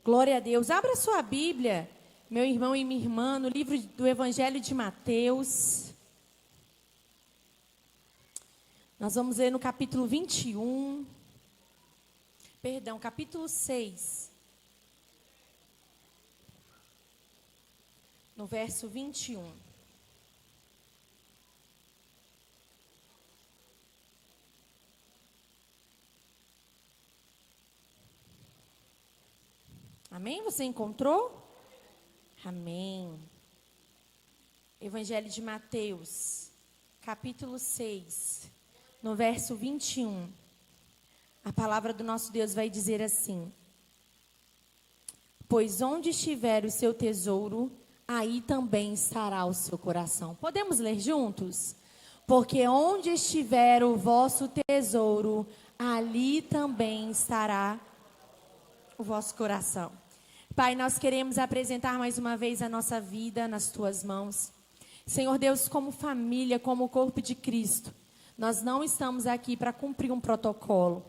Glória a Deus. Abra sua Bíblia, meu irmão e minha irmã, no livro do Evangelho de Mateus. Nós vamos ler no capítulo 21. Perdão, capítulo 6. No verso 21. Amém? Você encontrou? Amém. Evangelho de Mateus, capítulo 6, no verso 21. A palavra do nosso Deus vai dizer assim: pois onde estiver o seu tesouro, aí também estará o seu coração. Podemos ler juntos? Porque onde estiver o vosso tesouro, ali também estará o vosso coração. Pai, nós queremos apresentar mais uma vez a nossa vida nas tuas mãos. Senhor Deus, como família, como corpo de Cristo, nós não estamos aqui para cumprir um protocolo.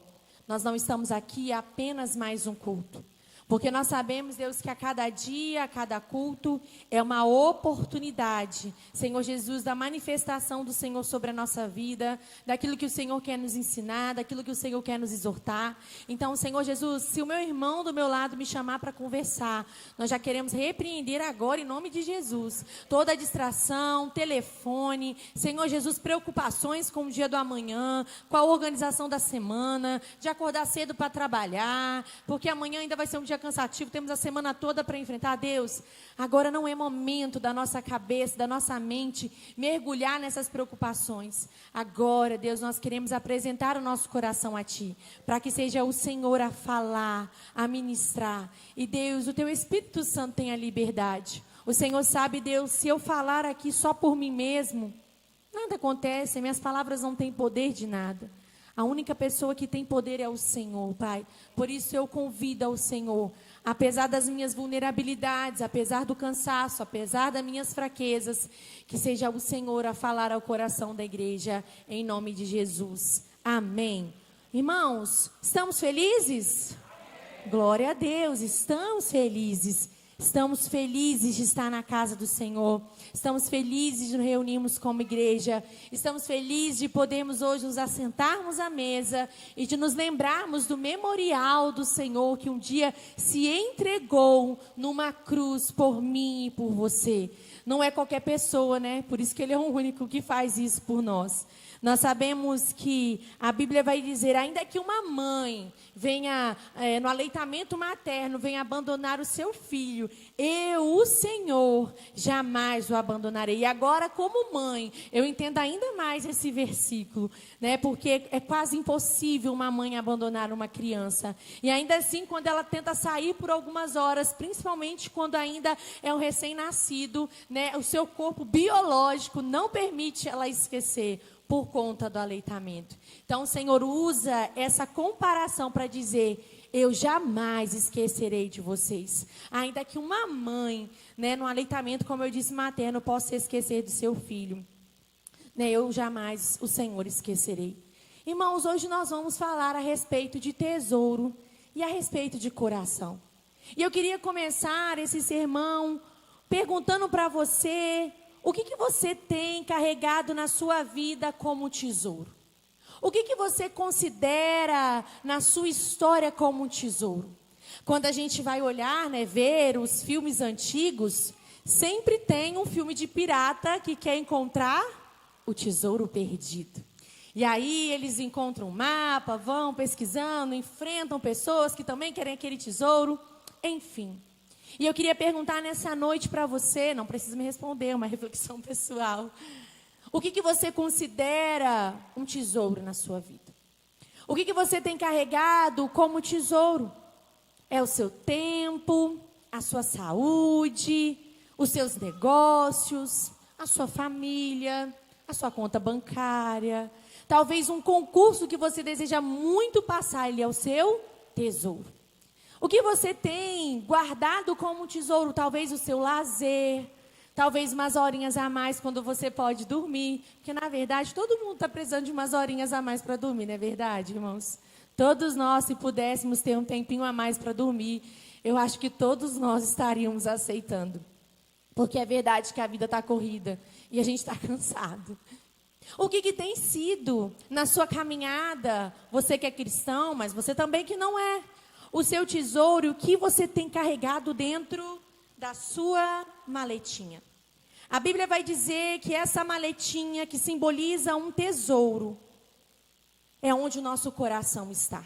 Nós não estamos aqui apenas mais um culto. Porque nós sabemos, Deus, que a cada dia, a cada culto, é uma oportunidade, Senhor Jesus, da manifestação do Senhor sobre a nossa vida, daquilo que o Senhor quer nos ensinar, daquilo que o Senhor quer nos exortar. Então, Senhor Jesus, se o meu irmão do meu lado me chamar para conversar, nós já queremos repreender agora, em nome de Jesus, toda distração, telefone, Senhor Jesus, preocupações com o dia do amanhã, com a organização da semana, de acordar cedo para trabalhar, porque amanhã ainda vai ser um dia cansativo, temos a semana toda para enfrentar. Deus, agora não é momento da nossa cabeça, da nossa mente mergulhar nessas preocupações. Agora, Deus, nós queremos apresentar o nosso coração a Ti, para que seja o Senhor a falar, a ministrar. E Deus, o Teu Espírito Santo tenha liberdade. O Senhor sabe, Deus, se eu falar aqui só por mim mesmo, nada acontece, minhas palavras não têm poder de nada. A única pessoa que tem poder é o Senhor, Pai. Por isso eu convido ao Senhor, apesar das minhas vulnerabilidades, apesar do cansaço, apesar das minhas fraquezas, que seja o Senhor a falar ao coração da igreja, em nome de Jesus. Amém. Irmãos, estamos felizes? Glória a Deus, estamos felizes. Estamos felizes de estar na casa do Senhor. Estamos felizes de nos reunirmos como igreja. Estamos felizes de podermos hoje nos assentarmos à mesa e de nos lembrarmos do memorial do Senhor que um dia se entregou numa cruz por mim e por você. Não é qualquer pessoa, né? Por isso que Ele é o único que faz isso por nós. Nós sabemos que a Bíblia vai dizer, ainda que uma mãe venha, no aleitamento materno, venha abandonar o seu filho, eu, o Senhor, jamais o abandonarei. E agora, como mãe, eu entendo ainda mais esse versículo, né? Porque é quase impossível uma mãe abandonar uma criança. E ainda assim, quando ela tenta sair por algumas horas, principalmente quando ainda é um recém-nascido, né? O seu corpo biológico não permite ela esquecer, por conta do aleitamento. Então, o Senhor usa essa comparação para dizer, eu jamais esquecerei de vocês. Ainda que uma mãe, né, no aleitamento, como eu disse, materno, possa esquecer do seu filho, né, eu jamais, o Senhor, esquecerei. Irmãos, hoje nós vamos falar a respeito de tesouro e a respeito de coração. E eu queria começar esse sermão perguntando para você, o que você tem carregado na sua vida como tesouro? O que você considera na sua história como um tesouro? Quando a gente vai olhar, né, ver os filmes antigos, sempre tem um filme de pirata que quer encontrar o tesouro perdido. E aí eles encontram um mapa, vão pesquisando, enfrentam pessoas que também querem aquele tesouro, enfim. E eu queria perguntar nessa noite para você, não precisa me responder, é uma reflexão pessoal. O que você considera um tesouro na sua vida? O que você tem carregado como tesouro? É o seu tempo, a sua saúde, os seus negócios, a sua família, a sua conta bancária. Talvez um concurso que você deseja muito passar, ele é o seu tesouro. O que você tem guardado como tesouro? Talvez o seu lazer, talvez umas horinhas a mais quando você pode dormir. Porque, na verdade, todo mundo está precisando de umas horinhas a mais para dormir, não é verdade, irmãos? Todos nós, se pudéssemos ter um tempinho a mais para dormir, eu acho que todos nós estaríamos aceitando. Porque é verdade que a vida está corrida e a gente está cansado. O que tem sido na sua caminhada, você que é cristão, mas você também que não é, o seu tesouro, o que você tem carregado dentro da sua maletinha? A Bíblia vai dizer que essa maletinha que simboliza um tesouro é onde o nosso coração está.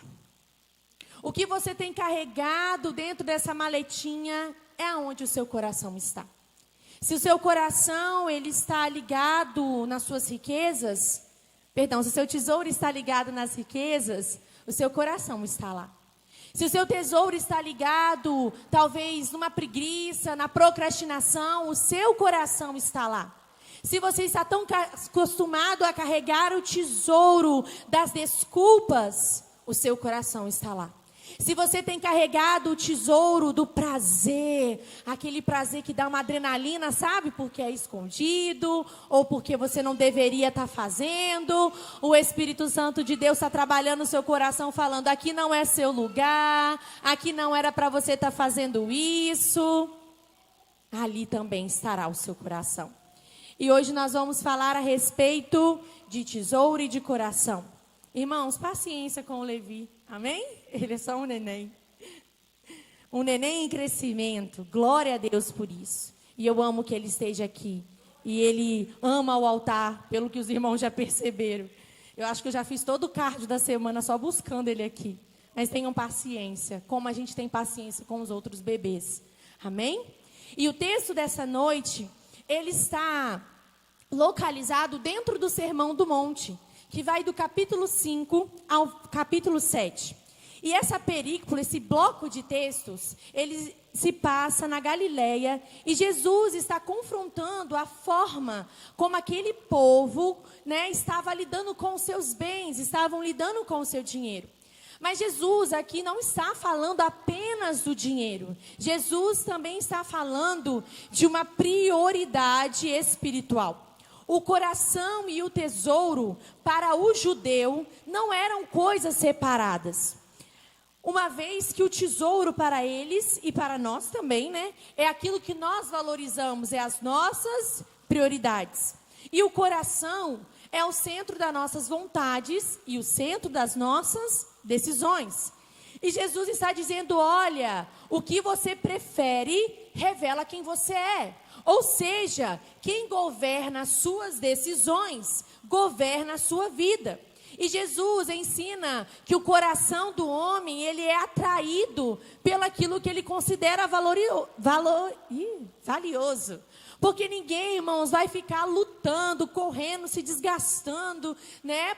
O que você tem carregado dentro dessa maletinha é onde o seu coração está. Se o seu coração ele está ligado nas suas riquezas, se o seu tesouro está ligado nas riquezas, o seu coração está lá. Se o seu tesouro está ligado, talvez, numa preguiça, na procrastinação, o seu coração está lá. Se você está tão acostumado a carregar o tesouro das desculpas, o seu coração está lá. Se você tem carregado o tesouro do prazer, aquele prazer que dá uma adrenalina, sabe? Porque é escondido, ou porque você não deveria estar fazendo. O Espírito Santo de Deus está trabalhando no seu coração, falando, aqui não é seu lugar, aqui não era para você estar fazendo isso. Ali também estará o seu coração. E hoje nós vamos falar a respeito de tesouro e de coração. Irmãos, paciência com o Levi, amém? Ele é só um neném. Um neném em crescimento, glória a Deus por isso. E eu amo que ele esteja aqui. E ele ama o altar, pelo que os irmãos já perceberam. Eu acho que eu já fiz todo o cardio da semana só buscando ele aqui. Mas tenham paciência, como a gente tem paciência com os outros bebês. Amém? E o texto dessa noite, ele está localizado dentro do Sermão do Monte, que vai do capítulo 5 ao capítulo 7. E essa perícola, esse bloco de textos, ele se passa na Galileia e Jesus está confrontando a forma como aquele povo, estava lidando com os seus bens, estavam lidando com o seu dinheiro. Mas Jesus aqui não está falando apenas do dinheiro. Jesus também está falando de uma prioridade espiritual. O coração e o tesouro, para o judeu, não eram coisas separadas. Uma vez que o tesouro para eles, e para nós também, é aquilo que nós valorizamos, é as nossas prioridades. E o coração é o centro das nossas vontades e o centro das nossas decisões. E Jesus está dizendo, olha, o que você prefere revela quem você é. Ou seja, quem governa as suas decisões, governa a sua vida. E Jesus ensina que o coração do homem, ele é atraído pelo aquilo que ele considera valioso. Porque ninguém, irmãos, vai ficar lutando, correndo, se desgastando,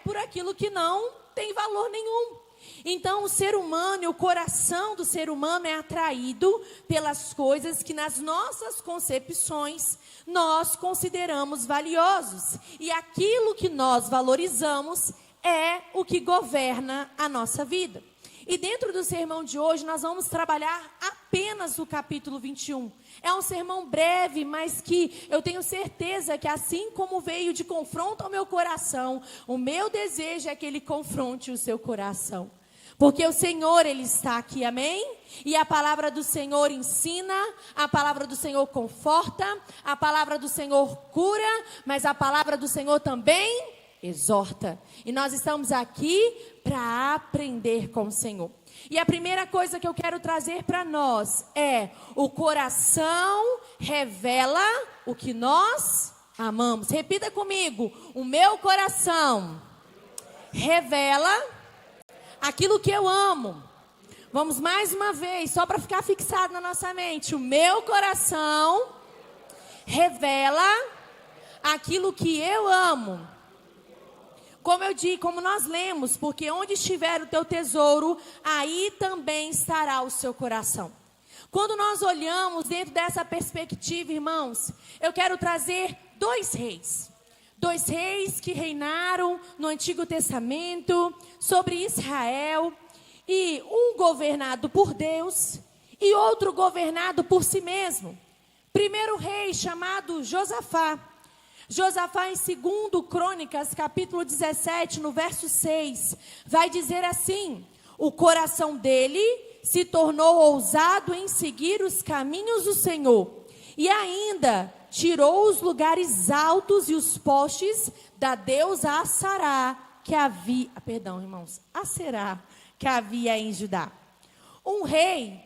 por aquilo que não tem valor nenhum. Então, o ser humano e o coração do ser humano é atraído pelas coisas que nas nossas concepções nós consideramos valiosos. E aquilo que nós valorizamos é o que governa a nossa vida. E dentro do sermão de hoje nós vamos trabalhar apenas o capítulo 21. É um sermão breve, mas que eu tenho certeza que assim como veio de confronto ao meu coração, o meu desejo é que ele confronte o seu coração. Porque o Senhor, Ele está aqui, amém? E a palavra do Senhor ensina, a palavra do Senhor conforta, a palavra do Senhor cura, mas a palavra do Senhor também exorta. E nós estamos aqui para aprender com o Senhor. E a primeira coisa que eu quero trazer para nós é: o coração revela o que nós amamos. Repita comigo: o meu coração revela aquilo que eu amo. Vamos mais uma vez, só para ficar fixado na nossa mente. O meu coração revela aquilo que eu amo. Como eu digo, como nós lemos, porque onde estiver o teu tesouro, aí também estará o seu coração. Quando nós olhamos dentro dessa perspectiva, irmãos, eu quero trazer dois reis. Dois reis que reinaram no Antigo Testamento sobre Israel. E um governado por Deus e outro governado por si mesmo. Primeiro rei chamado Josafá. Josafá em 2 Crônicas, capítulo 17, no verso 6, vai dizer assim: o coração dele se tornou ousado em seguir os caminhos do Senhor. E ainda tirou os lugares altos e os postes da deusa Aserá, que havia, Aserá, que havia em Judá. Um rei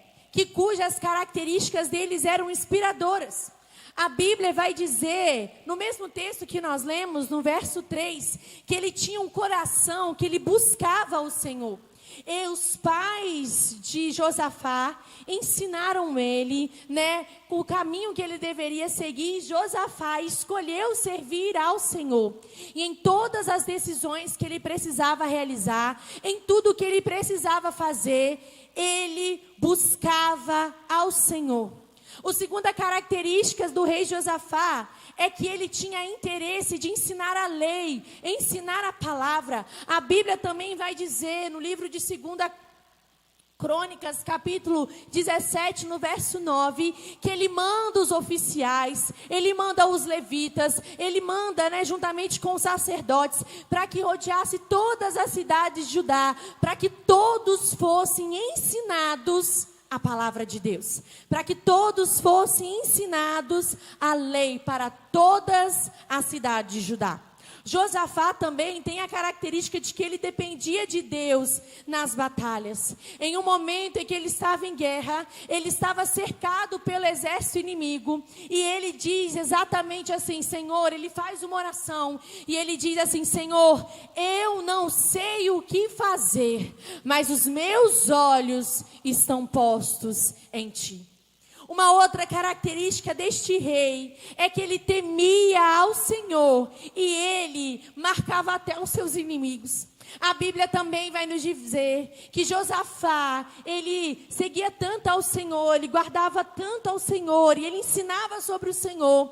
cujas características deles eram inspiradoras. A Bíblia vai dizer, no mesmo texto que nós lemos, no verso 3, que ele tinha um coração, que ele buscava o Senhor. E os pais de Josafá ensinaram ele, o caminho que ele deveria seguir. Josafá escolheu servir ao Senhor. E em todas as decisões que ele precisava realizar, em tudo que ele precisava fazer, ele buscava ao Senhor. A segunda característica do rei Josafá é que ele tinha interesse de ensinar a lei, ensinar a palavra. A Bíblia também vai dizer no livro de 2 Crônicas, capítulo 17, no verso 9, que ele manda os oficiais, ele manda os levitas, ele manda, juntamente com os sacerdotes, para que rodeasse todas as cidades de Judá, para que todos fossem ensinados a palavra de Deus, para que todos fossem ensinados a lei para todas as cidades de Judá. Josafá também tem a característica de que ele dependia de Deus nas batalhas. Em um momento em que ele estava em guerra, ele estava cercado pelo exército inimigo, e ele diz exatamente assim, Senhor, ele faz uma oração, e ele diz assim, Senhor, eu não sei o que fazer, mas os meus olhos estão postos em Ti. Uma outra característica deste rei é que ele temia ao Senhor e ele marcava até os seus inimigos. A Bíblia também vai nos dizer que Josafá, ele seguia tanto ao Senhor, ele guardava tanto ao Senhor e ele ensinava sobre o Senhor,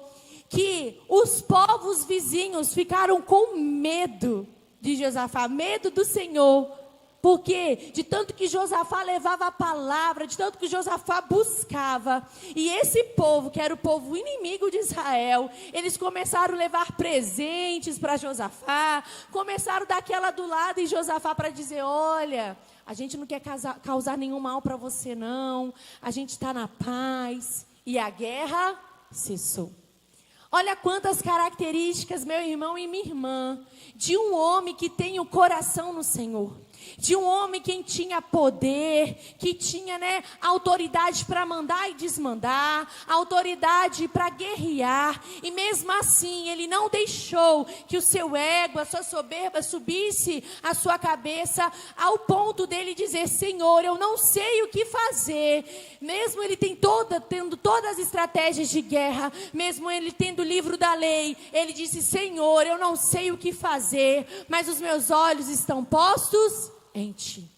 que os povos vizinhos ficaram com medo de Josafá, medo do Senhor. Porque de tanto que Josafá levava a palavra, de tanto que Josafá buscava, e esse povo, que era o povo inimigo de Israel, eles começaram a levar presentes para Josafá, começaram a dar aquela do lado em Josafá para dizer, olha, a gente não quer causar nenhum mal para você não, a gente está na paz, e a guerra cessou. Olha quantas características, meu irmão e minha irmã, de um homem que tem o coração no Senhor. De um homem que tinha poder, que tinha autoridade para mandar e desmandar, autoridade para guerrear, e mesmo assim ele não deixou que o seu ego, a sua soberba subisse a sua cabeça, ao ponto dele dizer, Senhor, eu não sei o que fazer, mesmo ele tendo todas as estratégias de guerra, mesmo ele tendo o livro da lei, ele disse, Senhor, eu não sei o que fazer, mas os meus olhos estão postos em Ti.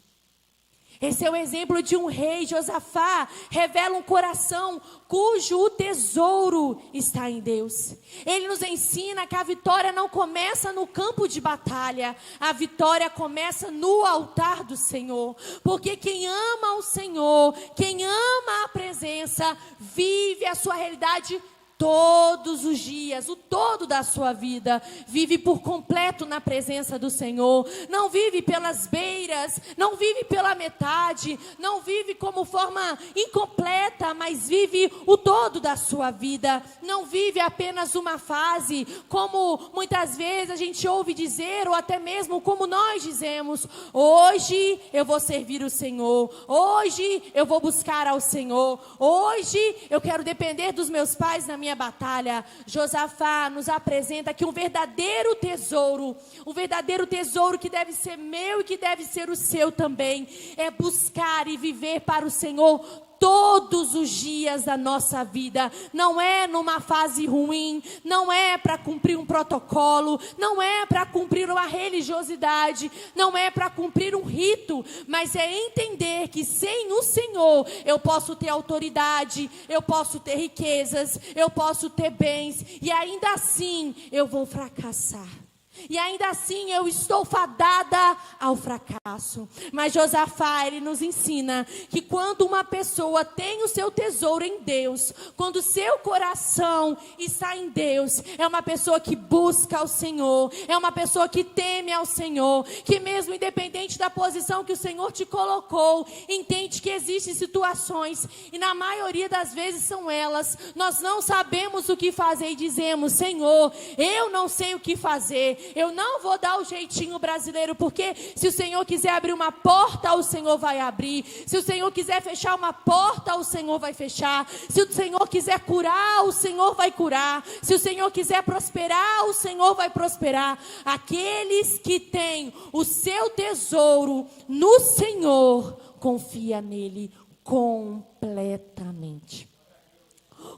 Esse é o exemplo de um rei. Josafá revela um coração cujo tesouro está em Deus. Ele nos ensina que a vitória não começa no campo de batalha, a vitória começa no altar do Senhor, porque quem ama o Senhor, quem ama a presença, vive a sua realidade todos os dias, o todo da sua vida, vive por completo na presença do Senhor, não vive pelas beiras, não vive pela metade, não vive como forma incompleta, mas vive o todo da sua vida, não vive apenas uma fase, como muitas vezes a gente ouve dizer, ou até mesmo como nós dizemos, hoje eu vou servir o Senhor, hoje eu vou buscar ao Senhor, hoje eu quero depender dos meus pais na minha batalha. Josafá nos apresenta que um verdadeiro tesouro que deve ser meu e que deve ser o seu também, é buscar e viver para o Senhor todos os dias da nossa vida. Não é numa fase ruim, não é para cumprir um protocolo, não é para cumprir uma religiosidade, não é para cumprir um rito, mas é entender que sem o Senhor eu posso ter autoridade, eu posso ter riquezas, eu posso ter bens, e ainda assim eu vou fracassar. E ainda assim eu estou fadada ao fracasso. Mas Josafá, ele nos ensina que quando uma pessoa tem o seu tesouro em Deus, quando o seu coração está em Deus, é uma pessoa que busca ao Senhor, é uma pessoa que teme ao Senhor, que mesmo independente da posição que o Senhor te colocou, entende que existem situações, e na maioria das vezes são elas, nós não sabemos o que fazer e dizemos: Senhor, eu não sei o que fazer. Eu não vou dar o jeitinho brasileiro, porque se o Senhor quiser abrir uma porta, o Senhor vai abrir. Se o Senhor quiser fechar uma porta, o Senhor vai fechar. Se o Senhor quiser curar, o Senhor vai curar. Se o Senhor quiser prosperar, o Senhor vai prosperar. Aqueles que têm o seu tesouro no Senhor, confia nele completamente.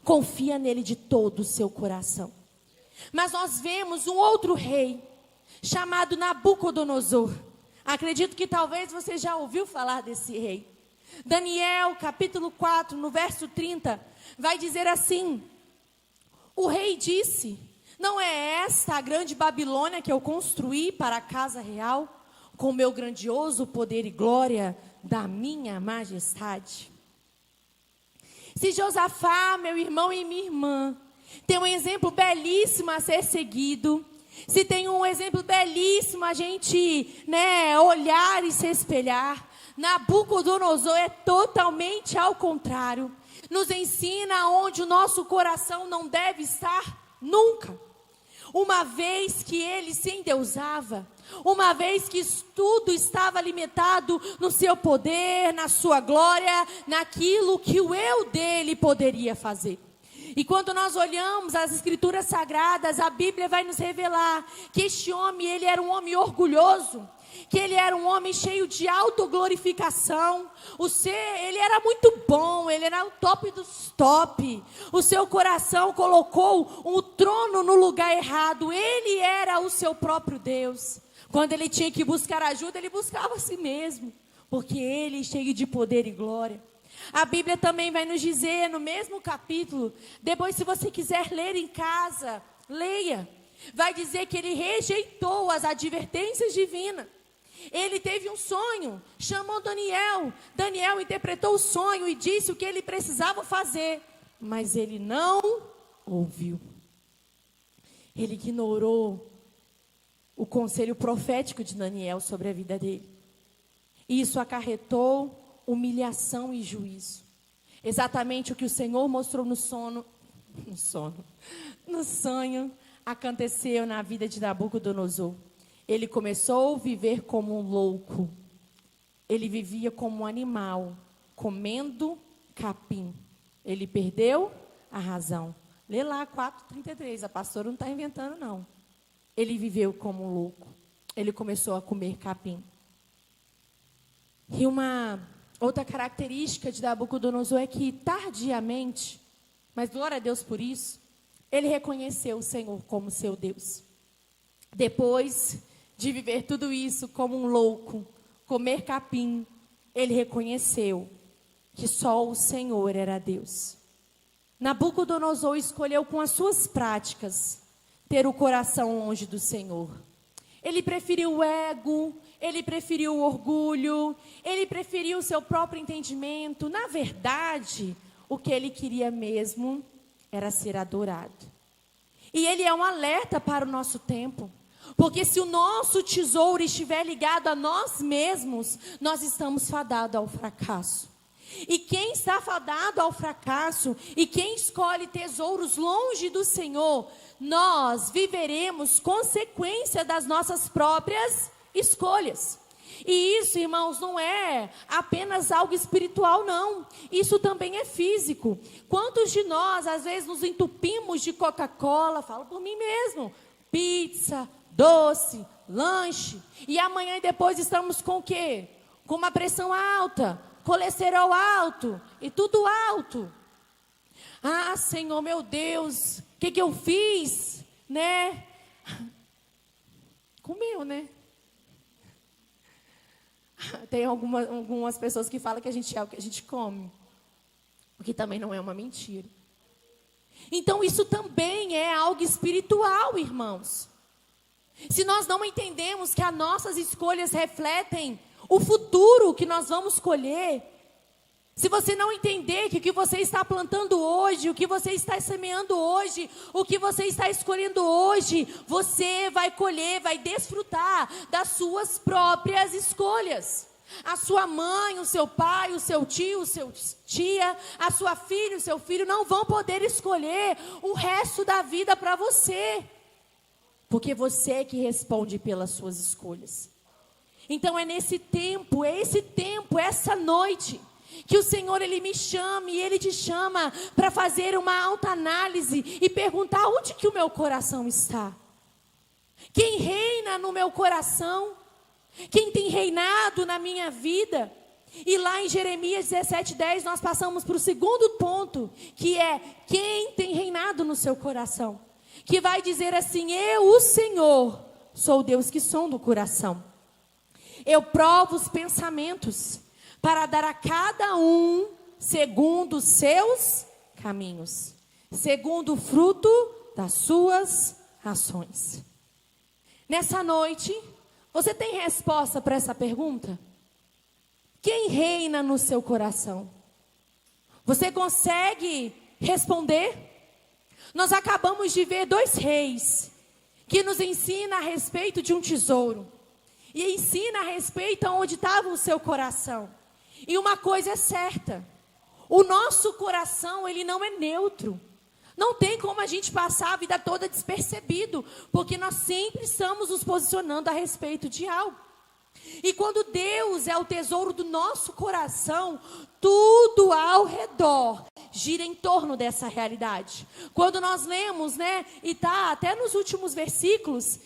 Confia nele de todo o seu coração. Mas nós vemos um outro rei, chamado Nabucodonosor. Acredito que talvez você já ouviu falar desse rei. Daniel, capítulo 4, no verso 30, vai dizer assim: o rei disse: não é esta a grande Babilônia que eu construí para a casa real, com meu grandioso poder e glória da minha majestade? Se Josafá, meu irmão e minha irmã, tem um exemplo belíssimo a ser seguido, se tem um exemplo belíssimo a gente, olhar e se espelhar, Nabucodonosor é totalmente ao contrário. Nos ensina onde o nosso coração não deve estar nunca. Uma vez que ele se endeusava, uma vez que tudo estava limitado no seu poder, na sua glória, naquilo que o eu dele poderia fazer. E quando nós olhamos as Escrituras Sagradas, a Bíblia vai nos revelar que este homem, ele era um homem orgulhoso, que ele era um homem cheio de autoglorificação. Ele era muito bom, ele era o top dos top. O seu coração colocou o trono no lugar errado, ele era o seu próprio Deus. Quando ele tinha que buscar ajuda, ele buscava a si mesmo, porque ele, cheio de poder e glória. A Bíblia também vai nos dizer, no mesmo capítulo, depois se você quiser ler em casa, leia. Vai dizer que ele rejeitou as advertências divinas. Ele teve um sonho, chamou Daniel. Daniel interpretou o sonho e disse o que ele precisava fazer. Mas ele não ouviu. Ele ignorou o conselho profético de Daniel sobre a vida dele. Isso acarretou humilhação e juízo. Exatamente o que o Senhor mostrou no sonho, aconteceu na vida de Nabucodonosor. Ele começou a viver como um louco. Ele vivia como um animal, comendo capim. Ele perdeu a razão. Lê lá 4:33, a pastora não está inventando não. Ele viveu como um louco. Ele começou a comer capim. E uma outra característica de Nabucodonosor é que tardiamente, mas glória a Deus por isso, ele reconheceu o Senhor como seu Deus. Depois de viver tudo isso como um louco, comer capim, ele reconheceu que só o Senhor era Deus. Nabucodonosor escolheu com as suas práticas ter o coração longe do Senhor. Ele preferiu o ego, ele preferiu o orgulho, ele preferiu o seu próprio entendimento. Na verdade, o que ele queria mesmo era ser adorado. E ele é um alerta para o nosso tempo. Porque se o nosso tesouro estiver ligado a nós mesmos, nós estamos fadados ao fracasso. E quem está fadado ao fracasso, e quem escolhe tesouros longe do Senhor, nós viveremos consequência das nossas próprias escolhas. E isso, irmãos, não é apenas algo espiritual, não. Isso também é físico. Quantos de nós, às vezes, nos entupimos de Coca-Cola, falo por mim mesmo, pizza, doce, lanche, e amanhã e depois estamos com o quê? Com uma pressão alta, colesterol alto e tudo alto. Ah, Senhor, meu Deus, o que eu fiz? Comeu, Tem algumas pessoas que falam que a gente é o que a gente come, o que também não é uma mentira. Então isso também é algo espiritual, irmãos. Se nós não entendemos que as nossas escolhas refletem o futuro que nós vamos colher, se você não entender que o que você está plantando hoje, o que você está semeando hoje, o que você está escolhendo hoje, você vai colher, vai desfrutar das suas próprias escolhas. A sua mãe, o seu pai, o seu tio, o seu tia, a sua filha, o seu filho não vão poder escolher o resto da vida para você. Porque você é que responde pelas suas escolhas. Então é nesse tempo, essa noite, que o Senhor, Ele me chama e Ele te chama para fazer uma autoanálise e perguntar onde que o meu coração está. Quem reina no meu coração? Quem tem reinado na minha vida? E lá em Jeremias 17:10 nós passamos para o segundo ponto, que é quem tem reinado no seu coração. Que vai dizer assim: eu, o Senhor, sou o Deus que sonda o coração. Eu provo os pensamentos para dar a cada um segundo os seus caminhos, segundo o fruto das suas ações. Nessa noite, você tem resposta para essa pergunta? Quem reina no seu coração? Você consegue responder? Nós acabamos de ver 2 reis que nos ensina a respeito de um tesouro. E ensina a respeito aonde estava o seu coração. E uma coisa é certa: o nosso coração, ele não é neutro. Não tem como a gente passar a vida toda despercebido, porque nós sempre estamos nos posicionando a respeito de algo. E quando Deus é o tesouro do nosso coração, tudo ao redor gira em torno dessa realidade. Quando nós lemos, e está até nos últimos versículos,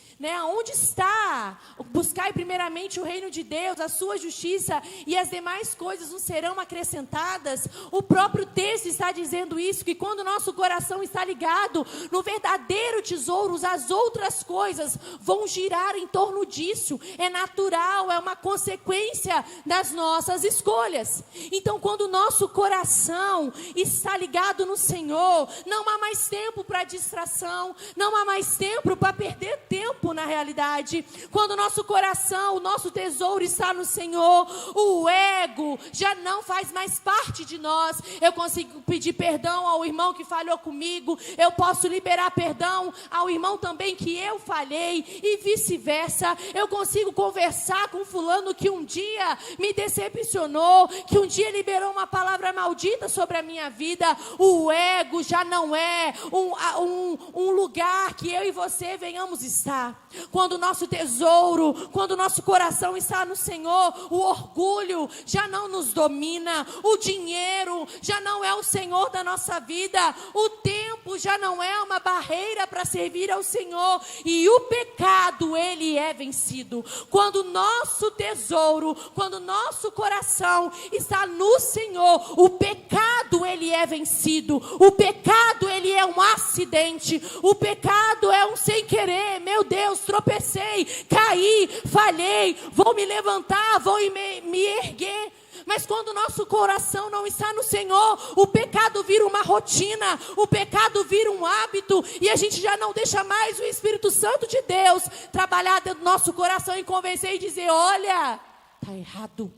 onde está? Buscai primeiramente o reino de Deus, a sua justiça, e as demais coisas nos serão acrescentadas. O próprio texto está dizendo isso, que quando o nosso coração está ligado no verdadeiro tesouro, as outras coisas vão girar em torno disso. É natural, é uma consequência das nossas escolhas. Então, quando o nosso coração está ligado no Senhor, não há mais tempo para distração, não há mais tempo para perder tempo na realidade. Quando o nosso coração, o nosso tesouro está no Senhor, o ego já não faz mais parte de nós. Eu consigo pedir perdão ao irmão que falhou comigo, eu posso liberar perdão ao irmão também que eu falhei, e vice-versa. Eu consigo conversar com fulano que um dia me decepcionou, que um dia liberou uma palavra maldita sobre a minha vida. O ego já não é um lugar que eu e você venhamos estar. Quando o nosso tesouro, quando o nosso coração está no Senhor, o orgulho já não nos domina, o dinheiro já não é o Senhor da nossa vida, o tempo já não é uma barreira para servir ao Senhor, e o pecado, ele é vencido. Quando o nosso tesouro, quando o nosso coração está no Senhor, o pecado, ele é vencido. O pecado, ele é um acidente, o pecado é um sem querer. Meu Deus, tropecei, caí, falhei, vou me levantar, vou me erguer. Mas quando o nosso coração não está no Senhor, o pecado vira uma rotina, o pecado vira um hábito, e a gente já não deixa mais o Espírito Santo de Deus trabalhar dentro do nosso coração e convencer e dizer: olha, está errado,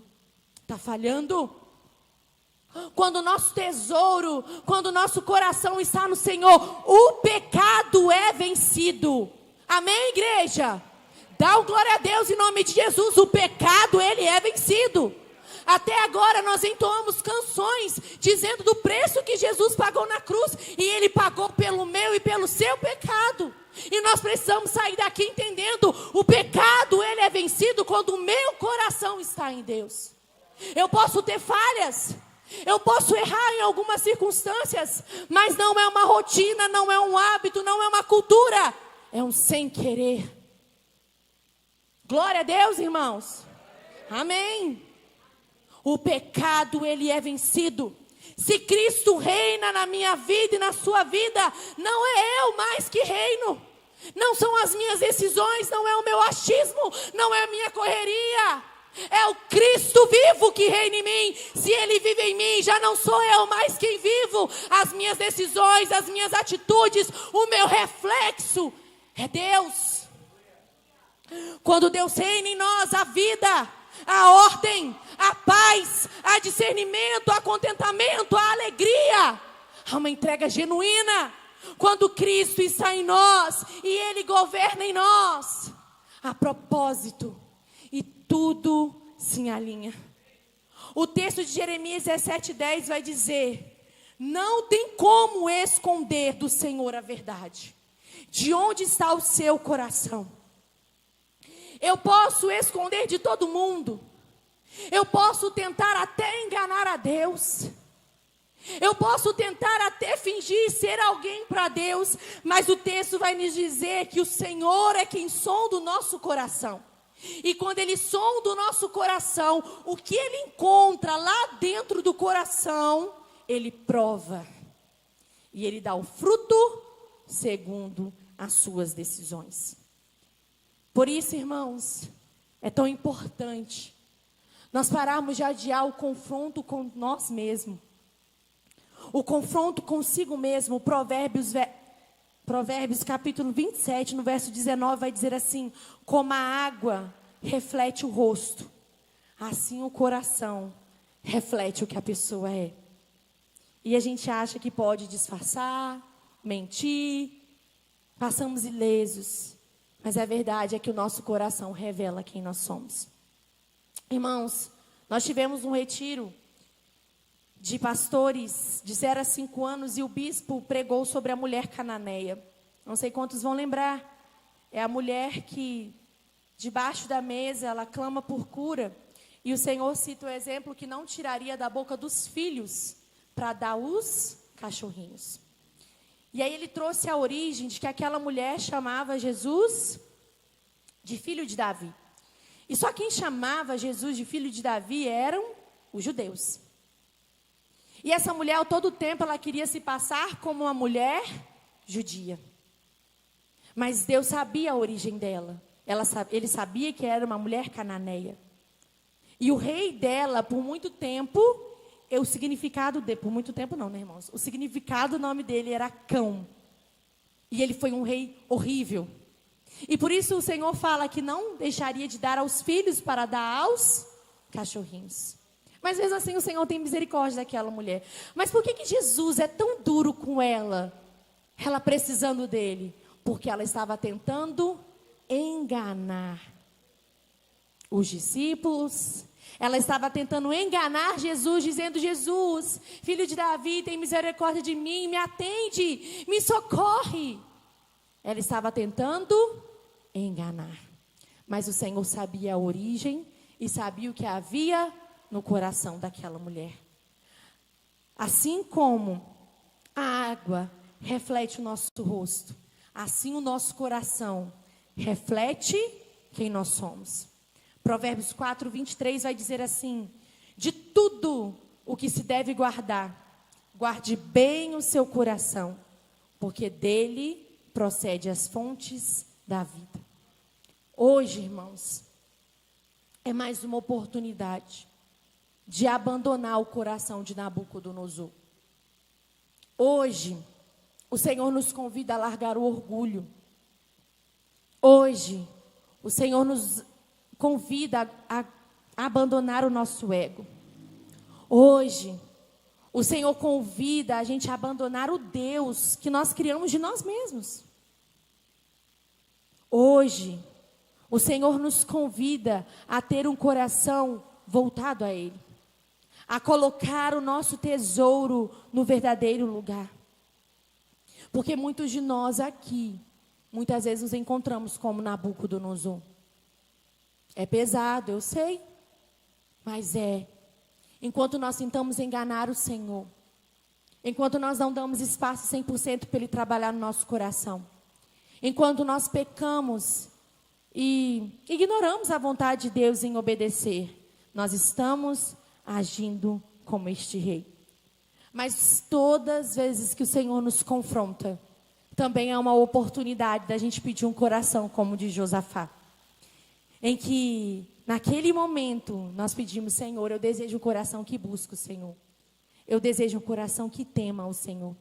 está falhando. Quando o nosso tesouro, quando o nosso coração está no Senhor, o pecado é vencido. Amém, igreja? Dá um glória a Deus em nome de Jesus. O pecado, ele é vencido. Até agora nós entoamos canções dizendo do preço que Jesus pagou na cruz, e ele pagou pelo meu e pelo seu pecado. E nós precisamos sair daqui entendendo: o pecado, ele é vencido quando o meu coração está em Deus. Eu posso ter falhas, eu posso errar em algumas circunstâncias, mas não é uma rotina, não é um hábito, não é uma cultura, é um sem querer. Glória a Deus, irmãos. Amém. O pecado, ele é vencido. Se Cristo reina na minha vida e na sua vida, não é eu mais que reino. Não são as minhas decisões, não é o meu achismo, não é a minha correria. É o Cristo vivo que reina em mim. Se Ele vive em mim, já não sou eu mais quem vivo. As minhas decisões, as minhas atitudes, o meu reflexo é Deus. Quando Deus reina em nós, a vida, a ordem, a paz, a discernimento, a contentamento, a alegria, há uma entrega genuína. Quando Cristo está em nós e Ele governa em nós, há propósito e tudo se alinha. O texto de Jeremias 17:10 vai dizer: não tem como esconder do Senhor a verdade. De onde está o seu coração? Eu posso esconder de todo mundo. Eu posso tentar até enganar a Deus. Eu posso tentar até fingir ser alguém para Deus. Mas o texto vai nos dizer que o Senhor é quem sonda o nosso coração. E quando Ele sonda o nosso coração, o que Ele encontra lá dentro do coração, Ele prova. E Ele dá o fruto segundo as suas decisões. Por isso, irmãos, é tão importante nós pararmos de adiar o confronto com nós mesmos. O confronto consigo mesmo. Provérbios capítulo 27, no verso 19, vai dizer assim: como a água reflete o rosto, assim o coração reflete o que a pessoa é. E a gente acha que pode disfarçar, mentir, passamos ilesos. Mas a verdade é que o nosso coração revela quem nós somos. Irmãos, nós tivemos um retiro de pastores de 0 a 5 anos e o bispo pregou sobre a mulher cananeia. Não sei quantos vão lembrar. É a mulher que, debaixo da mesa, ela clama por cura. E o Senhor cita o exemplo que não tiraria da boca dos filhos para dar os cachorrinhos. E aí ele trouxe a origem de que aquela mulher chamava Jesus de filho de Davi. E só quem chamava Jesus de filho de Davi eram os judeus. E essa mulher, ao todo tempo, ela queria se passar como uma mulher judia. Mas Deus sabia a origem dela. Ele sabia que era uma mulher cananeia. E o rei dela, por muito tempo, por muito tempo não, né, irmãos? O significado do nome dele era Cão. E ele foi um rei horrível. E por isso o Senhor fala que não deixaria de dar aos filhos para dar aos cachorrinhos. Mas mesmo assim o Senhor tem misericórdia daquela mulher. Mas por que Jesus é tão duro com ela? Ela precisando dele. Porque ela estava tentando enganar os discípulos. Ela estava tentando enganar Jesus, dizendo: Jesus, filho de Davi, tem misericórdia de mim, me atende, me socorre. Ela estava tentando enganar. Mas o Senhor sabia a origem e sabia o que havia no coração daquela mulher. Assim como a água reflete o nosso rosto, assim o nosso coração reflete quem nós somos. Provérbios 4, 23 vai dizer assim: de tudo o que se deve guardar, guarde bem o seu coração, porque dele procede as fontes da vida. Hoje, irmãos, é mais uma oportunidade de abandonar o coração de Nabucodonosor. Hoje, o Senhor nos convida a largar o orgulho. Hoje, o Senhor nos convida a abandonar o nosso ego. Hoje, o Senhor convida a gente a abandonar o Deus que nós criamos de nós mesmos. Hoje, o Senhor nos convida a ter um coração voltado a Ele, a colocar o nosso tesouro no verdadeiro lugar. Porque muitos de nós aqui, muitas vezes nos encontramos como Nabucodonosor. É pesado, eu sei, mas é. Enquanto nós tentamos enganar o Senhor, enquanto nós não damos espaço 100% para Ele trabalhar no nosso coração, enquanto nós pecamos e ignoramos a vontade de Deus em obedecer, nós estamos agindo como este rei. Mas todas as vezes que o Senhor nos confronta, também é uma oportunidade da gente pedir um coração como o de Josafá. Em que, naquele momento, nós pedimos: Senhor, eu desejo um coração que busque o Senhor. Eu desejo um coração que tema o Senhor.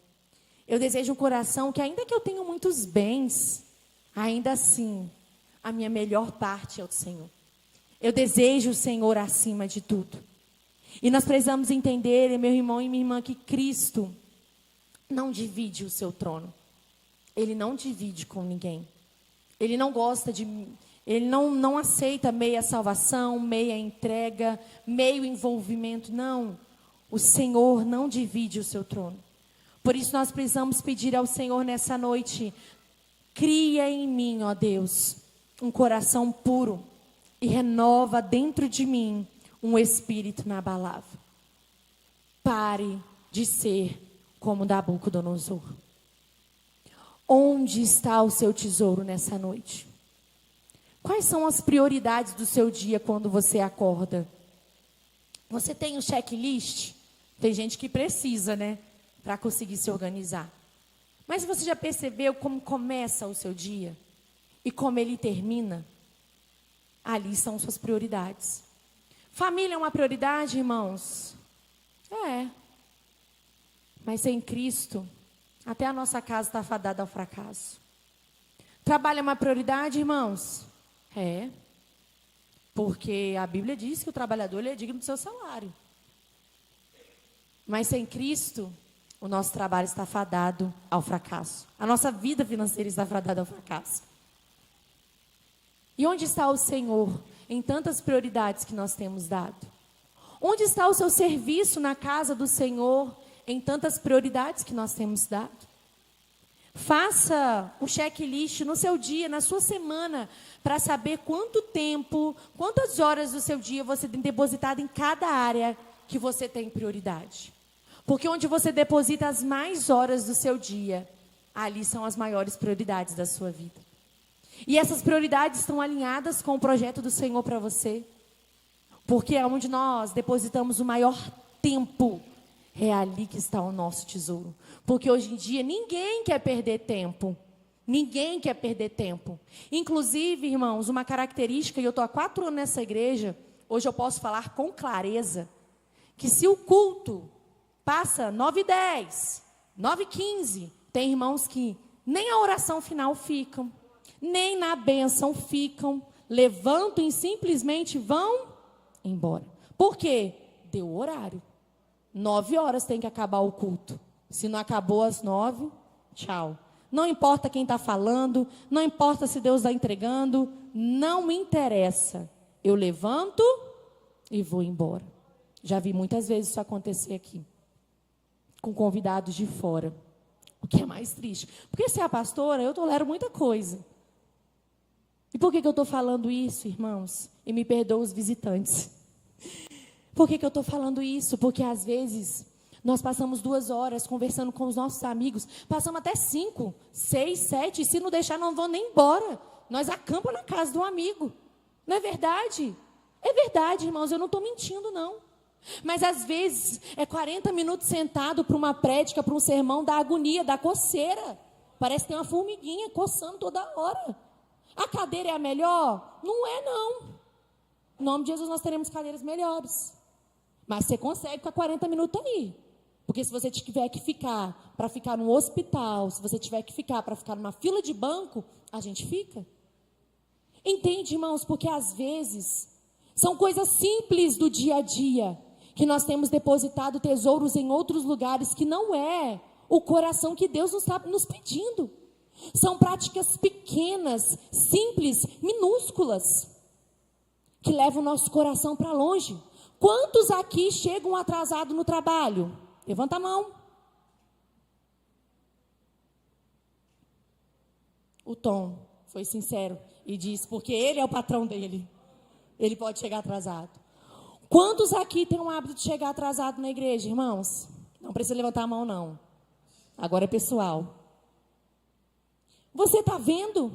Eu desejo um coração que, ainda que eu tenha muitos bens, ainda assim, A minha melhor parte é o Senhor. Eu desejo o Senhor acima de tudo. E nós precisamos entender, meu irmão e minha irmã, que Cristo não divide o seu trono. Ele não divide com ninguém. Ele não gosta de... Ele não aceita meia salvação, meia entrega, meio envolvimento. Não. O Senhor não divide o seu trono. Por isso nós precisamos pedir ao Senhor nessa noite: cria em mim, ó Deus, um coração puro e renova dentro de mim um espírito inabalável. Pare de ser como Nabucodonosor. Onde está o seu tesouro nessa noite? Quais são as prioridades do seu dia quando você acorda? Você tem um checklist? Tem gente que precisa, né? Para conseguir se organizar. Mas você já percebeu como começa o seu dia? E como ele termina? Ali são suas prioridades. Família é uma prioridade, irmãos? É. Mas sem Cristo, até a nossa casa está fadada ao fracasso. Trabalho é uma prioridade, irmãos? É. Porque a Bíblia diz que o trabalhador ele é digno do seu salário. Mas sem Cristo, o nosso trabalho está fadado ao fracasso. A nossa vida financeira está fadada ao fracasso. E onde está o Senhor em tantas prioridades que nós temos dado? Onde está o seu serviço na casa do Senhor em tantas prioridades que nós temos dado? Faça um checklist no seu dia, na sua semana, para saber quanto tempo, quantas horas do seu dia você tem depositado em cada área que você tem prioridade. Porque onde você deposita as mais horas do seu dia, ali são as maiores prioridades da sua vida. E essas prioridades estão alinhadas com o projeto do Senhor para você. Porque é onde nós depositamos o maior tempo, é ali que está o nosso tesouro. Porque hoje em dia ninguém quer perder tempo. Ninguém quer perder tempo. Inclusive, irmãos, uma característica, e eu estou há 4 anos nessa igreja, hoje eu posso falar com clareza, que se o culto passa 9h10, 9h15, tem irmãos que nem a oração final ficam, nem na bênção ficam, levantam e simplesmente vão embora. Por quê? Deu o horário. 9 horas tem que acabar o culto. Se não acabou às 9, tchau. Não importa quem está falando, não importa se Deus está entregando, não me interessa. Eu levanto e vou embora. Já vi muitas vezes isso acontecer aqui, com convidados de fora. O que é mais triste. Porque se é a pastora, eu tolero muita coisa. E por que eu estou falando isso, irmãos? E me perdoa os visitantes. Por que eu estou falando isso? Porque às vezes nós passamos 2 horas conversando com os nossos amigos. Passamos até 5, 6, 7. E se não deixar, não vão nem embora. Nós acampamos na casa do amigo. Não é verdade? É verdade, irmãos. Eu não estou mentindo, não. Mas às vezes é 40 minutos sentado para uma prédica, para um sermão, da agonia, da coceira. Parece que tem uma formiguinha coçando toda hora. A cadeira é a melhor? Não é, não. Em nome de Jesus nós teremos cadeiras melhores. Mas você consegue ficar 40 minutos aí. Porque se você tiver que ficar para ficar no hospital, se você tiver que ficar para ficar numa fila de banco, a gente fica. Entende, irmãos? Porque às vezes são coisas simples do dia a dia que nós temos depositado tesouros em outros lugares que não é o coração que Deus está nos pedindo. São práticas pequenas, simples, minúsculas, que levam o nosso coração para longe. Quantos aqui chegam atrasados no trabalho? Levanta a mão. O Tom foi sincero e disse, porque ele é o patrão dele. Ele pode chegar atrasado. Quantos aqui têm o hábito de chegar atrasado na igreja, irmãos? Não precisa levantar a mão, não. Agora é pessoal. Você está vendo?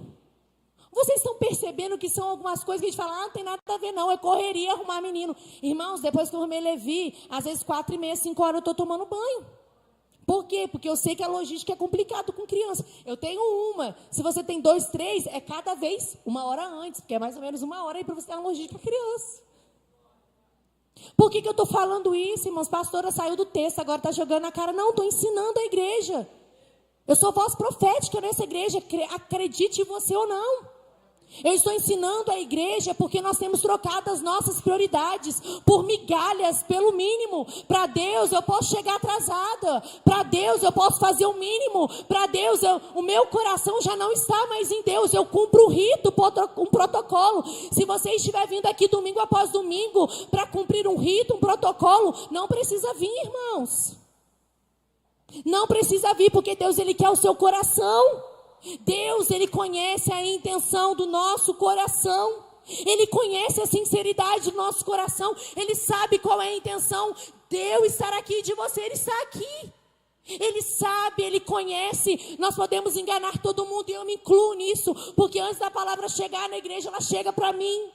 Vocês estão percebendo que são algumas coisas que a gente fala, não tem nada a ver não, é correria arrumar menino. Irmãos, depois que eu arrumei Levi, às vezes 4h30, 5 horas eu estou tomando banho. Por quê? Porque eu sei que a logística é complicada com criança. Eu tenho uma, se você tem 2, 3, é cada vez 1 hora antes, porque é mais ou menos 1 hora aí para você ter uma logística criança. Por que eu estou falando isso, irmãos? Pastora saiu do texto, agora está jogando na cara. Não, estou ensinando a igreja. Eu sou voz profética nessa igreja, acredite você ou não. Eu estou ensinando a igreja porque nós temos trocado as nossas prioridades por migalhas, pelo mínimo. Para Deus eu posso chegar atrasada. Para Deus eu posso fazer o mínimo. Para Deus o meu coração já não está mais em Deus. Eu cumpro o rito, um protocolo. Se você estiver vindo aqui domingo após domingo para cumprir um rito, um protocolo, não precisa vir, irmãos. Não precisa vir, porque Deus, Ele quer o seu coração. Deus, Ele conhece a intenção do nosso coração. Ele conhece a sinceridade do nosso coração. Ele sabe qual é a intenção de eu estar aqui, de você, Ele está aqui. Ele sabe, Ele conhece. Nós podemos enganar todo mundo e eu me incluo nisso, porque antes da palavra chegar na igreja, ela chega para mim.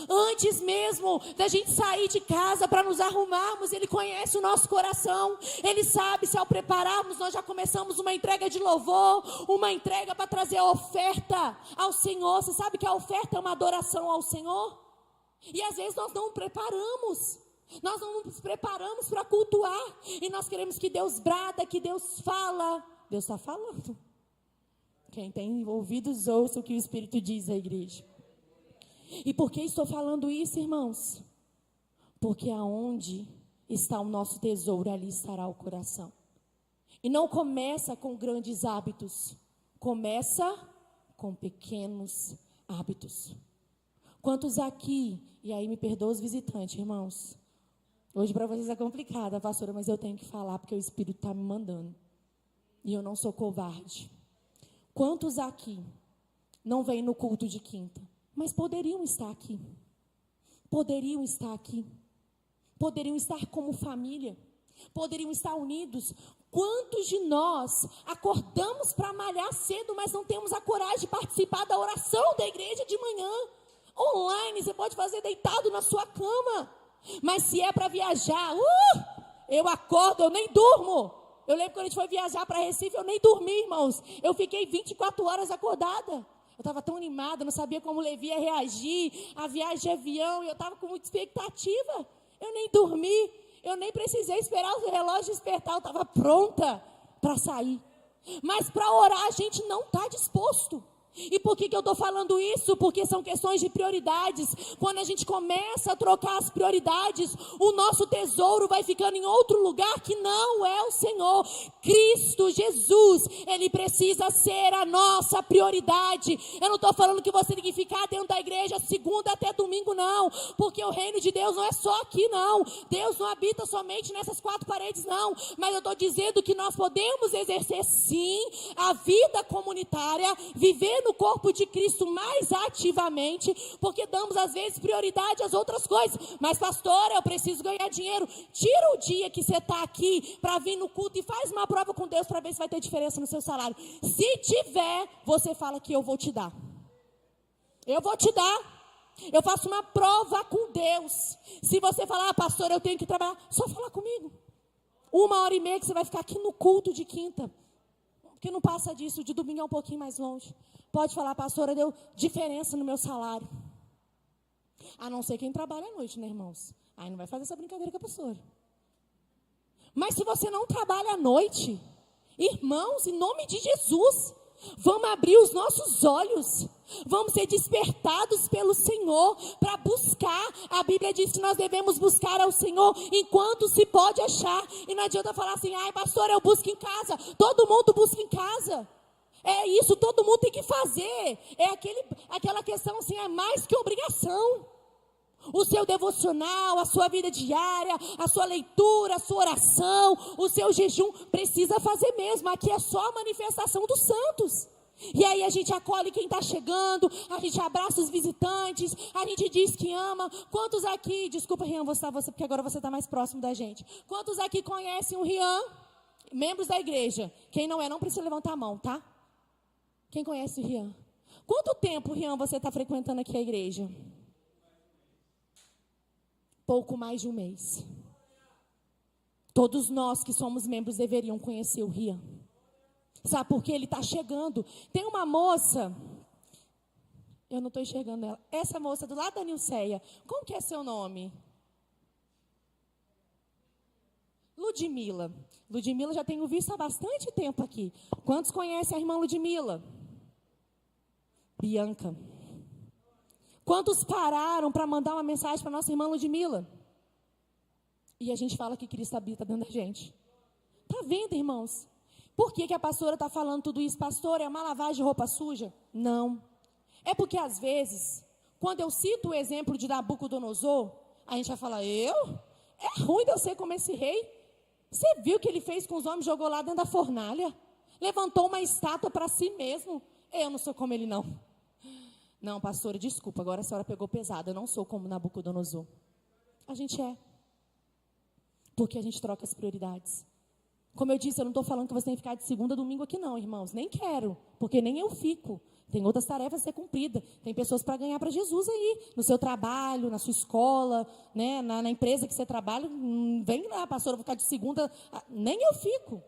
Antes mesmo da gente sair de casa para nos arrumarmos, Ele conhece o nosso coração. Ele sabe se ao prepararmos nós já começamos uma entrega de louvor, uma entrega para trazer a oferta ao Senhor. Você sabe que a oferta é uma adoração ao Senhor? E às vezes nós não preparamos. Nós não nos preparamos para cultuar. E nós queremos que Deus brada, que Deus fala. Deus está falando. Quem tem ouvidos ouça o que o Espírito diz à igreja. E por que estou falando isso, irmãos? Porque aonde está o nosso tesouro, ali estará o coração. E não começa com grandes hábitos, começa com pequenos hábitos. Quantos aqui, e aí me perdoa os visitantes, irmãos, hoje para vocês é complicado, pastora, mas eu tenho que falar porque o Espírito está me mandando. E eu não sou covarde. Quantos aqui não vêm no culto de quinta? Mas poderiam estar aqui. Poderiam estar aqui. Poderiam estar como família. Poderiam estar unidos. Quantos de nós acordamos para malhar cedo, mas não temos a coragem de participar da oração da igreja de manhã? Online, você pode fazer deitado na sua cama. Mas se é para viajar, eu acordo, eu nem durmo. Eu lembro quando a gente foi viajar para Recife, eu nem dormi, irmãos. Eu fiquei 24 horas acordada. Eu estava tão animada, não sabia como o Levi ia reagir, a viagem de avião, e eu estava com muita expectativa. Eu nem dormi, eu nem precisei esperar o relógio despertar, eu estava pronta para sair. Mas para orar a gente não está disposto. E por que eu estou falando isso? Porque são questões de prioridades. Quando a gente começa a trocar as prioridades, o nosso tesouro vai ficando em outro lugar que não é o Senhor. Cristo Jesus, Ele precisa ser a nossa prioridade. Eu não estou falando que você tem que ficar dentro da igreja segunda até domingo, não. Porque o reino de Deus não é só aqui, não. Deus não habita somente nessas 4 paredes, não. Mas eu estou dizendo que nós podemos exercer, sim, a vida comunitária, viver no corpo de Cristo mais ativamente, porque damos às vezes prioridade às outras coisas. Mas pastora, eu preciso ganhar dinheiro. Tira o dia que você está aqui para vir no culto e faz uma prova com Deus para ver se vai ter diferença no seu salário. Se tiver, você fala que eu vou te dar. Eu vou te dar. Eu faço uma prova com Deus. Se você falar, pastora, eu tenho que trabalhar, só falar comigo. 1h30 que você vai ficar aqui no culto de quinta. Porque não passa disso, de domingo é um pouquinho mais longe. Pode falar, pastora, deu diferença no meu salário. A não ser quem trabalha à noite, né, irmãos? Aí não vai fazer essa brincadeira com a pastora. Mas se você não trabalha à noite, irmãos, em nome de Jesus, vamos abrir os nossos olhos. Vamos ser despertados pelo Senhor para buscar. A Bíblia diz que nós devemos buscar ao Senhor enquanto se pode achar. E não adianta falar assim, ai pastor, eu busco em casa. Todo mundo busca em casa. É isso, todo mundo tem que fazer. É aquela questão assim, é mais que obrigação. O seu devocional, a sua vida diária, a sua leitura, a sua oração, o seu jejum, precisa fazer mesmo. Aqui é só a manifestação dos santos. E aí a gente acolhe quem está chegando, a gente abraça os visitantes, a gente diz que ama. Quantos aqui, desculpa Rian, você porque agora você está mais próximo da gente. Quantos aqui conhecem o Rian? Membros da igreja. Quem não é, não precisa levantar a mão, tá? Quem conhece o Rian? Quanto tempo, Rian, você está frequentando aqui a igreja? Pouco mais de um mês. Todos nós que somos membros deveriam conhecer o Rian. Sabe por quê? Ele está chegando. Tem uma moça, eu não estou enxergando ela. Essa moça do lado da Nilceia, como que é seu nome? Ludmila. Ludmila já tenho visto há bastante tempo aqui. Quantos conhecem a irmã Ludmila? Bianca. Quantos pararam para mandar uma mensagem para nossa irmã Ludmila? E a gente fala que Cristo habita dentro da gente. Está vendo, irmãos? Por que a pastora está falando tudo isso? Pastor, é uma lavagem de roupa suja? Não. É porque, às vezes, quando eu cito o exemplo de Nabucodonosor, a gente vai falar, É ruim de eu ser como esse rei. Você viu o que ele fez com os homens? Jogou lá dentro da fornalha. Levantou uma estátua para si mesmo. Eu não sou como ele, não. Não, pastora, desculpa, agora a senhora pegou pesado. Eu não sou como Nabucodonosor. A gente é. Porque a gente troca as prioridades. Como eu disse, eu não estou falando que você tem que ficar de segunda a domingo aqui não, irmãos. Nem quero, porque nem eu fico. Tem outras tarefas a ser cumpridas. Tem pessoas para ganhar para Jesus aí. No seu trabalho, na sua escola, né, na empresa que você trabalha. Vem lá, pastor, eu vou ficar de segunda. Nem eu fico.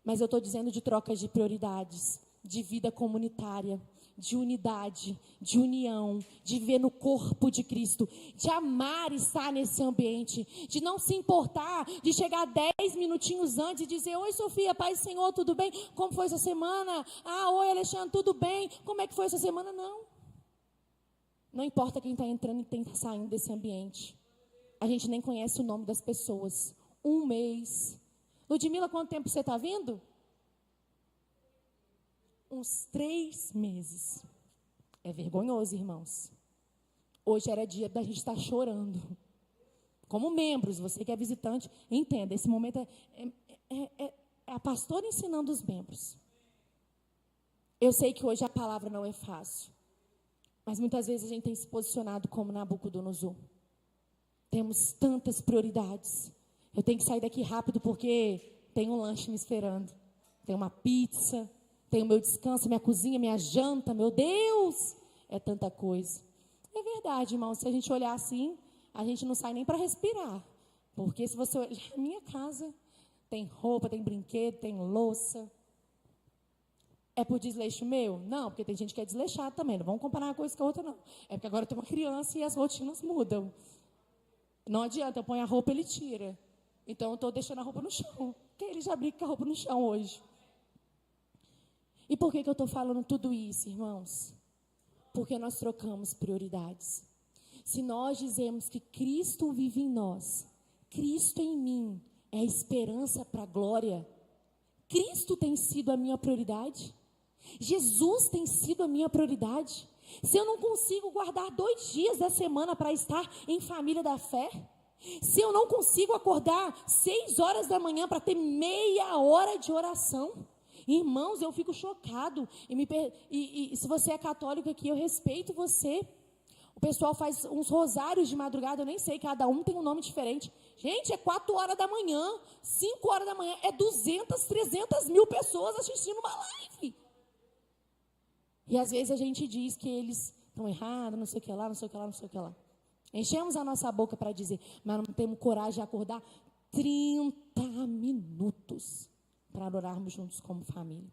Mas eu estou dizendo de trocas de prioridades, de vida comunitária, de unidade, de união, de viver no corpo de Cristo, de amar estar nesse ambiente, de não se importar, de chegar 10 minutinhos antes e dizer, oi Sofia, paz do Senhor, tudo bem? Como foi essa semana? Oi Alexandre, tudo bem? Como é que foi essa semana? Não. Não importa quem está entrando e quem está saindo desse ambiente. A gente nem conhece o nome das pessoas. 1 mês. Ludmila, quanto tempo você está vindo? Uns 3 meses. É vergonhoso, irmãos. Hoje era dia da gente estar chorando. Como membros, você que é visitante, entenda, esse momento é a pastora ensinando os membros. Eu sei que hoje a palavra não é fácil. Mas muitas vezes a gente tem se posicionado como Nabucodonosor. Temos tantas prioridades. Eu tenho que sair daqui rápido porque tem um lanche me esperando. Tem uma pizza. Tenho meu descanso, minha cozinha, minha janta, meu Deus, é tanta coisa. É verdade, irmão, se a gente olhar assim, a gente não sai nem para respirar. Porque se você olhar a minha casa, tem roupa, tem brinquedo, tem louça. É por desleixo meu? Não, porque tem gente que é desleixada também, não vamos comparar uma coisa com a outra, não. É porque agora eu tenho uma criança e as rotinas mudam. Não adianta, eu ponho a roupa, ele tira. Então eu estou deixando a roupa no chão, porque ele já brinca com a roupa no chão hoje. E por que eu estou falando tudo isso, irmãos? Porque nós trocamos prioridades. Se nós dizemos que Cristo vive em nós, Cristo em mim é a esperança para a glória, Cristo tem sido a minha prioridade? Jesus tem sido a minha prioridade? Se eu não consigo guardar 2 dias da semana para estar em família da fé, se eu não consigo acordar 6 horas da manhã para ter meia hora de oração, irmãos, eu fico chocado. E se você é católico aqui, eu respeito você. O pessoal faz uns rosários de madrugada, eu nem sei, cada um tem um nome diferente. Gente, é 4 horas da manhã, 5 horas da manhã, é 200, 300 mil pessoas assistindo uma live. E às vezes a gente diz que eles estão errados, não sei o que lá, não sei o que lá, não sei o que lá. Enchemos a nossa boca para dizer, mas não temos coragem de acordar 30 minutos. Para adorarmos juntos como família.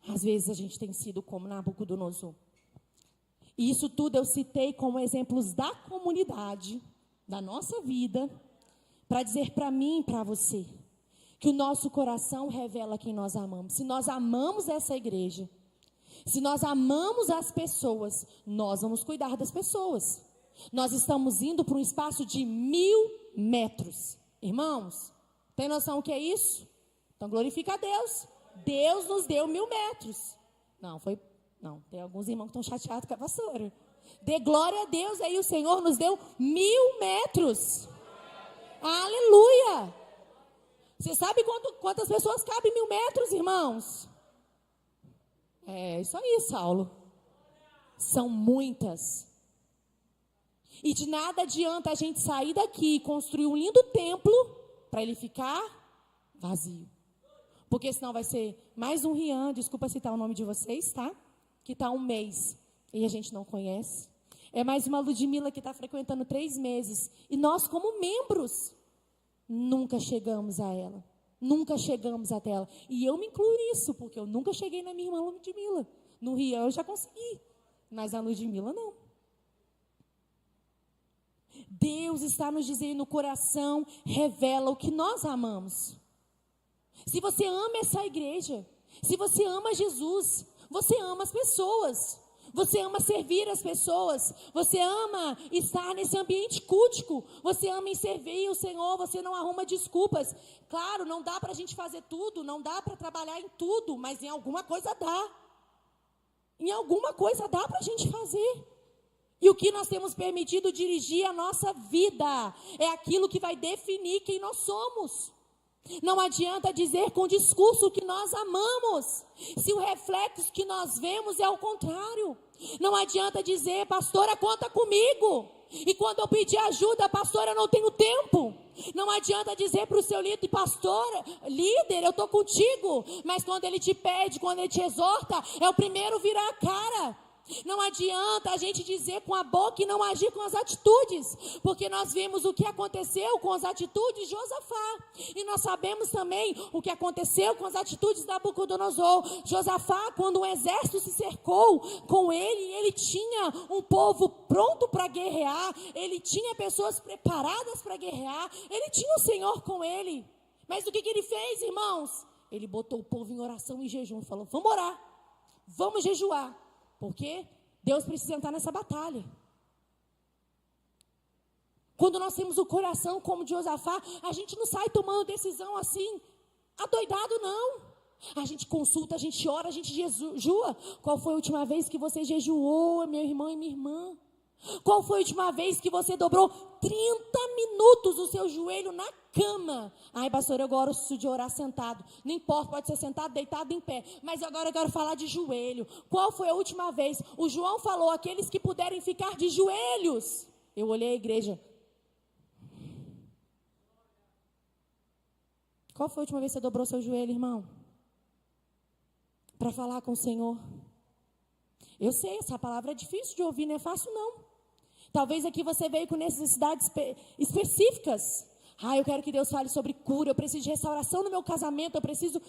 Às vezes a gente tem sido como Nabucodonosor. E isso tudo eu citei como exemplos da comunidade, da nossa vida, para dizer para mim e para você, que o nosso coração revela quem nós amamos. Se nós amamos essa igreja, se nós amamos as pessoas, nós vamos cuidar das pessoas. Nós estamos indo para um espaço de 1000 metros. Irmãos, tem noção o que é isso? Então glorifica a Deus. Deus nos deu 1000 metros. Não, tem alguns irmãos que estão chateados com a pastora. Dê glória a Deus aí, o Senhor nos deu 1000 metros. Aleluia! Você sabe quantas pessoas cabem 1000 metros, irmãos? É isso aí, Saulo. São muitas. E de nada adianta a gente sair daqui e construir um lindo templo para ele ficar vazio. Porque senão vai ser mais um Rian, desculpa citar o nome de vocês, tá? Que está 1 mês e a gente não conhece. É mais uma Ludmila que está frequentando 3 meses. E nós, como membros, nunca chegamos a ela. Nunca chegamos até ela. E eu me incluo nisso, porque eu nunca cheguei na minha irmã Ludmila. No Rian eu já consegui, mas a Ludmila não. Deus está nos dizendo, o coração revela o que nós amamos. Se você ama essa igreja, Se você ama Jesus, você ama as pessoas. Você ama servir as pessoas, você ama estar nesse ambiente cultico, você ama em servir o Senhor, você não arruma desculpas. Claro, não dá para a gente fazer tudo, não dá para trabalhar em tudo, mas em alguma coisa dá. Em alguma coisa dá para a gente fazer. E o que nós temos permitido dirigir a nossa vida é aquilo que vai definir quem nós somos. Não adianta dizer com discurso que nós amamos, se o reflexo que nós vemos é o contrário. Não adianta dizer, pastora, conta comigo, e quando eu pedir ajuda, pastora, eu não tenho tempo. Não adianta dizer para o seu líder, pastora, líder, eu estou contigo, mas quando ele te pede, quando ele te exorta, é o primeiro virar a cara. Não adianta a gente dizer com a boca e não agir com as atitudes, porque nós vimos o que aconteceu com as atitudes de Josafá, e nós sabemos também o que aconteceu com as atitudes de Nabucodonosor. Josafá, quando um exército se cercou com ele tinha um povo pronto para guerrear, ele tinha pessoas preparadas para guerrear, ele tinha o Senhor com ele, mas o que ele fez, irmãos? Ele botou o povo em oração e jejum, falou, vamos orar, vamos jejuar, porque Deus precisa entrar nessa batalha. Quando nós temos o coração como de Josafá, a gente não sai tomando decisão assim, adoidado não. A gente consulta, a gente ora, a gente jejua. Qual foi a última vez que você jejuou, meu irmão e minha irmã? Qual foi a última vez que você dobrou 30 minutos o seu joelho na cama? Ai, pastor, eu gosto de orar sentado. Não importa, pode ser sentado, deitado, em pé. Mas agora eu quero falar de joelho. Qual foi a última vez? O João falou, aqueles que puderem ficar de joelhos. Eu olhei a igreja. Qual foi a última vez que você dobrou seu joelho, irmão? Para falar com o Senhor. Eu sei, essa palavra é difícil de ouvir, não é fácil não. Talvez aqui você veio com necessidades específicas. Eu quero que Deus fale sobre cura, eu preciso de restauração no meu casamento, eu preciso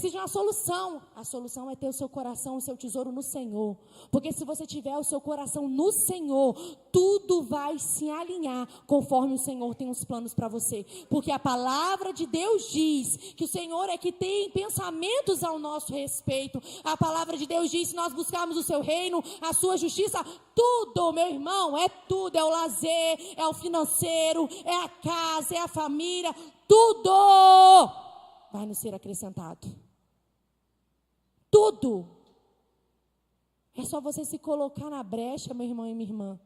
de uma solução. A solução é ter o seu coração, o seu tesouro no Senhor. Porque se você tiver o seu coração no Senhor, tudo vai se alinhar conforme o Senhor tem os planos para você. Porque a palavra de Deus diz que o Senhor é que tem pensamentos ao nosso respeito. A palavra de Deus diz, se nós buscarmos o seu reino, a sua justiça, tudo, meu irmão, é tudo. É o lazer, é o financeiro, é a casa, é a família, tudo vai nos ser acrescentado. Tudo. É só você se colocar na brecha, meu irmão e minha irmã.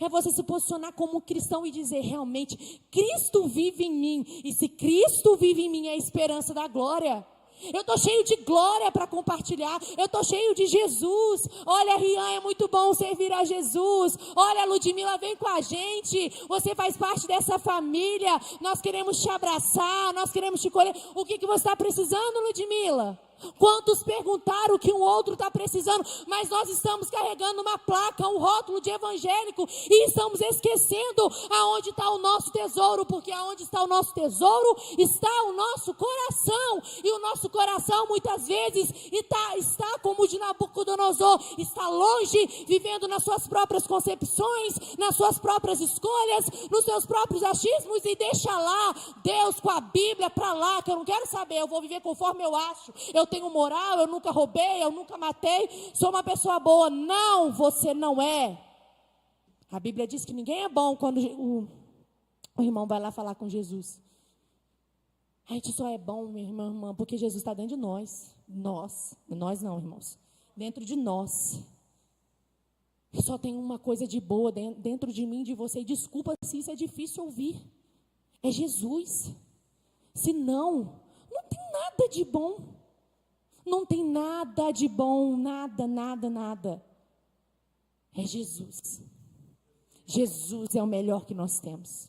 É você se posicionar como um cristão e dizer, realmente, Cristo vive em mim. E se Cristo vive em mim, é a esperança da glória. Eu estou cheio de glória para compartilhar. Eu estou cheio de Jesus. Olha, Rian, é muito bom servir a Jesus. Olha, Ludmila, vem com a gente. Você faz parte dessa família. Nós queremos te abraçar. Nós queremos te colher. O que você está precisando, Ludmila? Quantos perguntaram o que um outro está precisando, mas nós estamos carregando uma placa, um rótulo de evangélico e estamos esquecendo aonde está o nosso tesouro, porque aonde está o nosso tesouro está o nosso coração, e o nosso coração muitas vezes está como o de Nabucodonosor, está longe, vivendo nas suas próprias concepções, nas suas próprias escolhas, nos seus próprios achismos, e deixa lá Deus com a Bíblia para lá, que eu não quero saber, eu vou viver conforme eu acho, eu tenho moral, eu nunca roubei, eu nunca matei, sou uma pessoa boa. Não, você não é. A Bíblia diz que ninguém é bom quando o irmão vai lá falar com Jesus. A gente só é bom, minha irmã, porque Jesus está dentro de nós. Nós não, irmãos. Dentro de nós. Só tem uma coisa de boa dentro de mim, de você. E desculpa se isso é difícil ouvir. É Jesus. Se não tem nada de bom. Não tem nada de bom, nada. É Jesus. Jesus é o melhor que nós temos.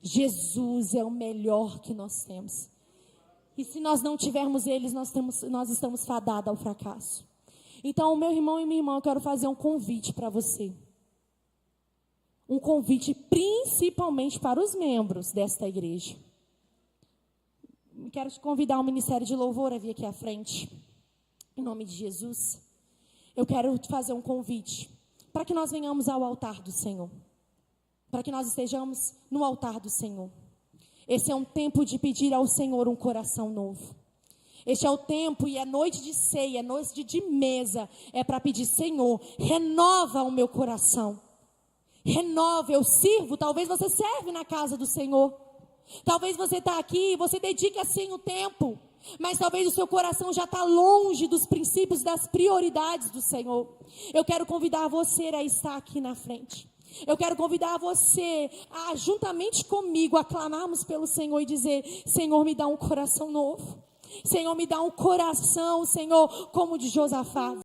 Jesus é o melhor que nós temos. E se nós não tivermos eles, nós estamos fadados ao fracasso. Então, meu irmão e minha irmã, eu quero fazer um convite para você. Um convite principalmente para os membros desta igreja. Quero te convidar ao Ministério de Louvor a vir aqui à frente. Em nome de Jesus. Eu quero te fazer um convite para que nós venhamos ao altar do Senhor. Para que nós estejamos no altar do Senhor. Esse é um tempo de pedir ao Senhor um coração novo. Este é o tempo e é noite de ceia, é noite de mesa. É para pedir, Senhor, renova o meu coração. Renova, eu sirvo. Talvez você serve na casa do Senhor. Talvez você está aqui, você dedica assim o tempo. Mas talvez o seu coração já está longe dos princípios, das prioridades do Senhor. Eu quero convidar você a estar aqui na frente. Eu quero convidar você a, juntamente comigo, aclamarmos pelo Senhor e dizer, Senhor, me dá um coração novo. Senhor, me dá um coração, Senhor, como o de Josafá.